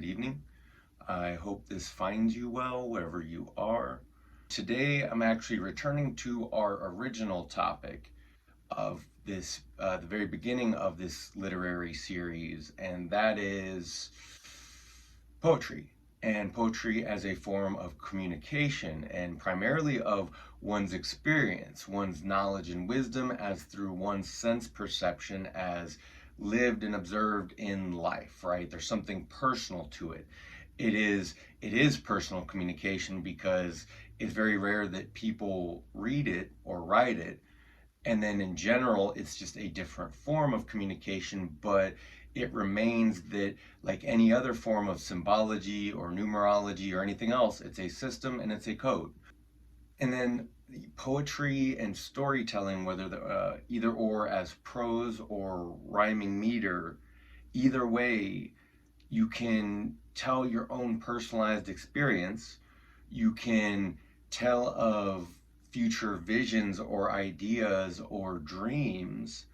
evening. I hope this finds you well wherever you are. Today, I'm actually returning to our original topic of this, the very beginning of this literary series, and that is poetry. And poetry as a form of communication, and primarily of one's experience, one's knowledge and wisdom, as through one's sense perception as lived and observed in life, right? There's something personal to it. It is personal communication because it's very rare that people read it or write it, and then in general it's just a different form of communication, but it remains that, like any other form of symbology or numerology or anything else, it's a system and it's a code. And then poetry and storytelling, whether either or as prose or rhyming meter, either way, you can tell your own personalized experience. You can tell of future visions or ideas or dreams.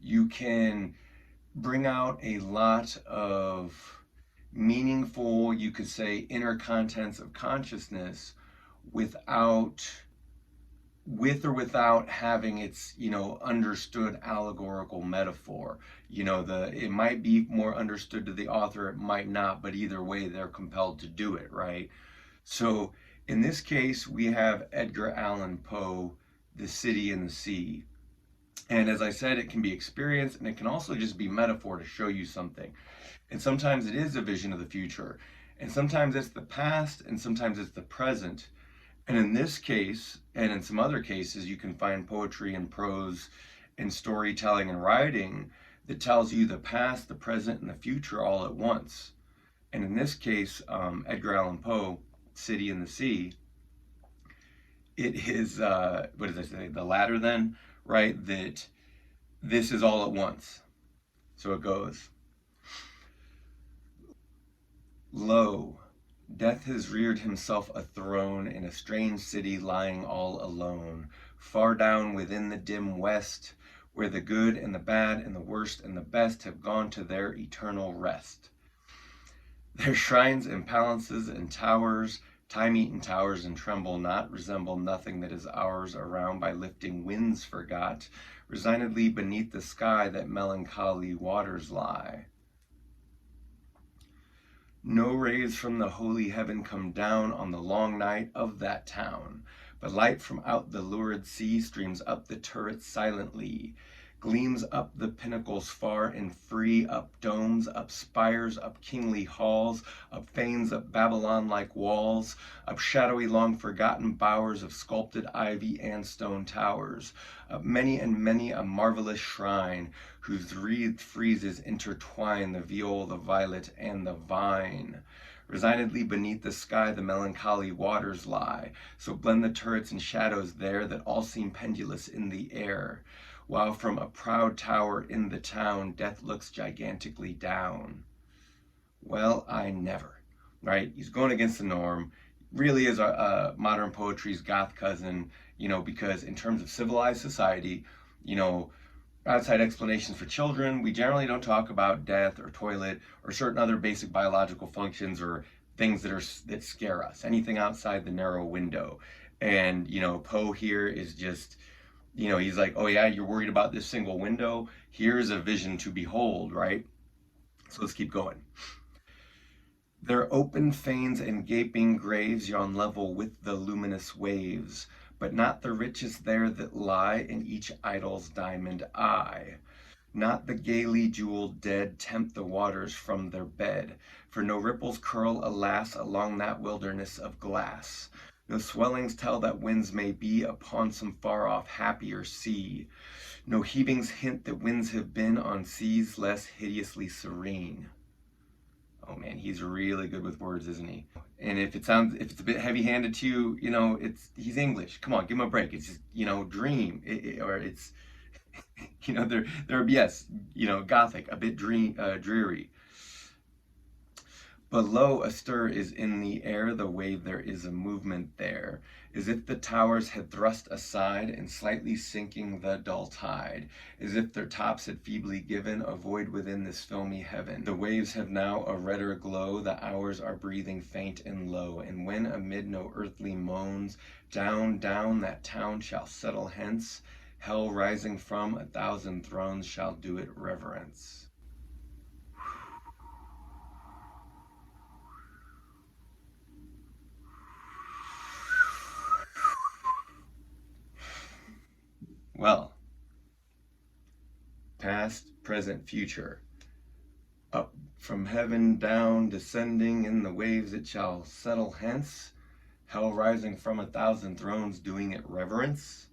You can bring out a lot of meaningful, you could say, inner contents of consciousness without with or without having its understood allegorical metaphor. It might be more understood to the author, it might not, but either way they're compelled to do it, right? So in this case we have Edgar Allan Poe, The City and the Sea. And as I said, it can be experienced, and it can also just be metaphor to show you something. And sometimes it is a vision of the future, and sometimes it's the past, and sometimes it's the present. And in this case, and in some other cases, you can find poetry and prose and storytelling and writing that tells you the past, the present, and the future all at once. And in this case, Edgar Allan Poe, City and the Sea, it is, what does I say, the latter then, right? That this is all at once. So it goes. Lo, Death has reared himself a throne in a strange city lying all alone, far down within the dim west, where the good and the bad and the worst and the best have gone to their eternal rest. Their shrines and palaces and towers, time-eaten towers and tremble not, resemble nothing that is ours around by lifting winds forgot, resignedly beneath the sky that melancholy waters lie. No rays from the holy heaven come down on the long night of that town, but light from out the lurid sea streams up the turrets silently, gleams up the pinnacles far and free, up domes, up spires, up kingly halls, up fanes, up Babylon-like walls, up shadowy long-forgotten bowers of sculpted ivy and stone towers, up many and many a marvelous shrine, whose wreathed friezes intertwine the viol, the violet, and the vine. Resignedly beneath the sky the melancholy waters lie, so blend the turrets and shadows there that all seem pendulous in the air, while from a proud tower in the town death looks gigantically down. Well, I never, right? He's going against the norm. Really is modern poetry's goth cousin, because in terms of civilized society, outside explanations for children, we generally don't talk about death or toilet or certain other basic biological functions or things that scare us, anything outside the narrow window. And Poe here is just, he's like, oh yeah, you're worried about this single window, here's a vision to behold, right? So let's keep going. Their open fanes and gaping graves yawn level with the luminous waves, but not the riches there that lie in each idol's diamond eye. Not the gaily jeweled dead tempt the waters from their bed, for no ripples curl, alas, along that wilderness of glass. No swellings tell that winds may be upon some far-off happier sea. No heavings hint that winds have been on seas less hideously serene. Oh man, he's really good with words, isn't he? And if it's a bit heavy-handed to you, he's English. Come on, give him a break. It's just, dream, or it's, they're yes, gothic, a bit dreary. Below, a stir is in the air, the wave there is a movement there, as if the towers had thrust aside, and slightly sinking the dull tide, as if their tops had feebly given a void within this filmy heaven. The waves have now a redder glow, the hours are breathing faint and low, and when amid no earthly moans, down, down that town shall settle hence, hell rising from 1,000 thrones shall do it reverence. Well, past, present, future. Up from heaven down, descending in the waves it shall settle hence, hell rising from 1,000 thrones doing it reverence.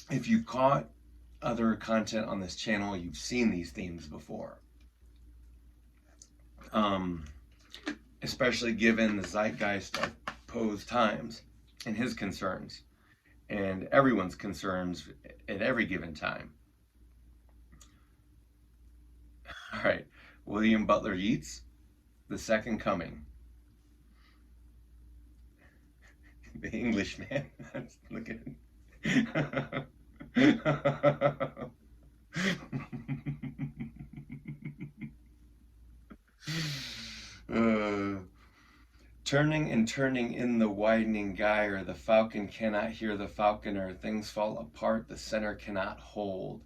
If you've caught other content on this channel, you've seen these themes before. Especially given the zeitgeist of Poe's times and his concerns and everyone's concerns at every given time. All right, William Butler Yeats, The Second Coming. The Englishman. Look at him. Turning and turning in the widening gyre, the falcon cannot hear the falconer, things fall apart, the center cannot hold.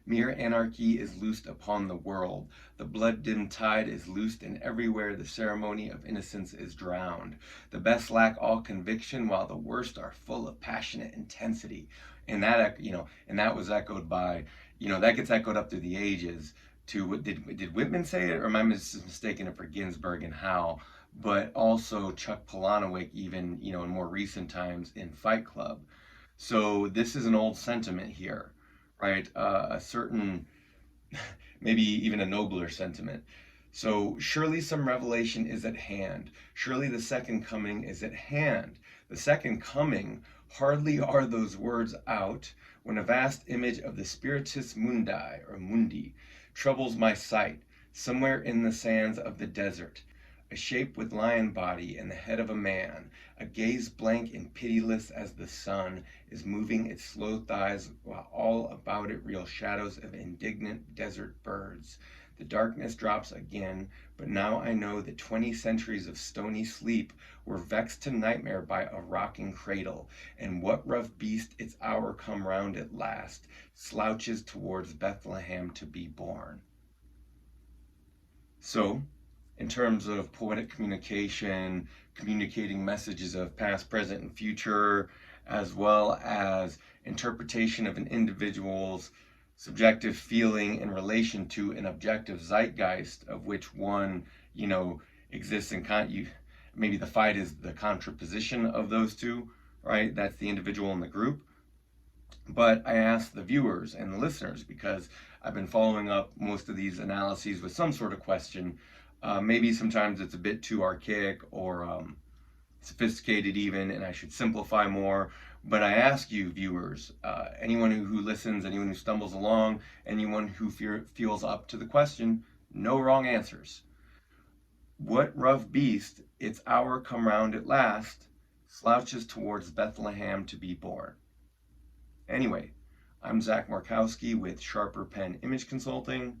Mere anarchy is loosed upon the world, the blood-dimmed tide is loosed, and everywhere the ceremony of innocence is drowned. The best lack all conviction, while the worst are full of passionate intensity. And that, and that was echoed by, that gets echoed up through the ages to, what did Whitman say it, or am I mistaken it for Ginsberg and Howe? But also Chuck Palahniuk, even, in more recent times in Fight Club. So this is an old sentiment here, right? A certain, maybe even a nobler sentiment. So surely some revelation is at hand. Surely the second coming is at hand. The second coming, hardly are those words out, when a vast image of the spiritus mundi, or mundi, troubles my sight, somewhere in the sands of the desert. A shape with lion body and the head of a man, a gaze blank and pitiless as the sun, is moving its slow thighs, while all about it reel shadows of indignant desert birds. The darkness drops again, but now I know that 20 centuries of stony sleep were vexed to nightmare by a rocking cradle, and what rough beast, its hour come round at last, slouches towards Bethlehem to be born. So, in terms of poetic communication, communicating messages of past, present, and future, as well as interpretation of an individual's subjective feeling in relation to an objective zeitgeist, of which one, exists in maybe the fight is the contraposition of those two, right? That's the individual and the group. But I asked the viewers and the listeners, because I've been following up most of these analyses with some sort of question. Maybe sometimes it's a bit too archaic or sophisticated even, and I should simplify more. But I ask you, viewers, anyone who listens, anyone who stumbles along, anyone who feels up to the question, no wrong answers. What rough beast, its hour come round at last, slouches towards Bethlehem to be born? Anyway, I'm Zach Markowski with Sharper Pen Image Consulting.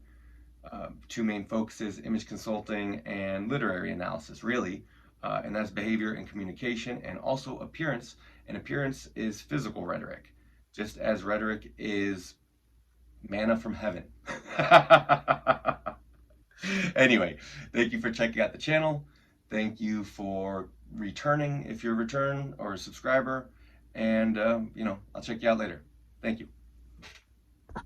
Two main focuses, image consulting and literary analysis, really. And that's behavior and communication, and also appearance. And appearance is physical rhetoric, just as rhetoric is manna from heaven. Anyway, thank you for checking out the channel. Thank you for returning if you're a return or a subscriber. And, I'll check you out later. Thank you.